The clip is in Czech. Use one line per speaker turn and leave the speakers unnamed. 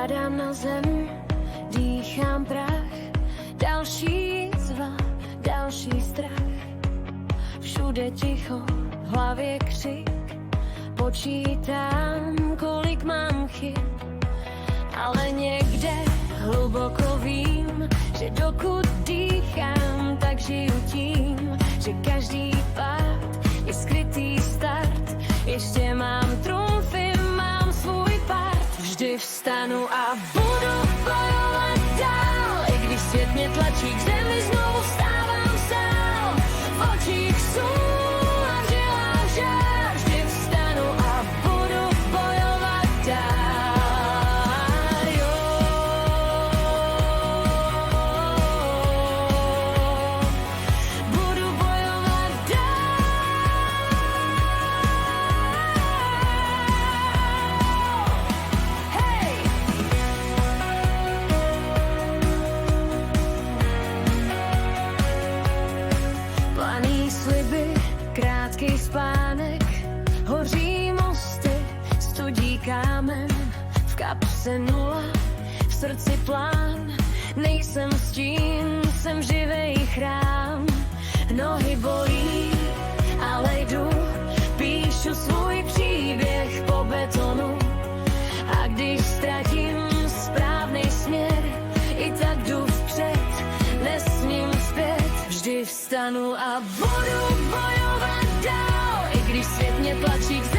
Padám na zem, dýchám prach, další jizva, další strach. Všude ticho, v hlavě křik, počítám, kolik mám chyb. Ale někde hluboko vím, že dokud dýchám, tak žiju tím, že každý pád je skrytý start. Ještě mám trumfy, mám svůj part. Vždy vstanu a budu bojovat dál, i když svět mě tlačí k zemi, znovu vstávám sám. V očích sůl a v žilách žár. Vždy vstanu a budu bojovat dál. Jo. Budu bojovat dál. Hej! Planý sliby, krátký spánek, hoří mosty, studí kámen, v kapse nula, v srdci plán. Nejsem stín, jsem živej chrám. Nohy bolí, ale jdu, píšu svůj příběh po betonu. A když ztratím správný směr, i tak jdu vpřed, nesmím zpět. Vždy vstanu a budu bojovat dál, i když svět mě tlačí k zemi.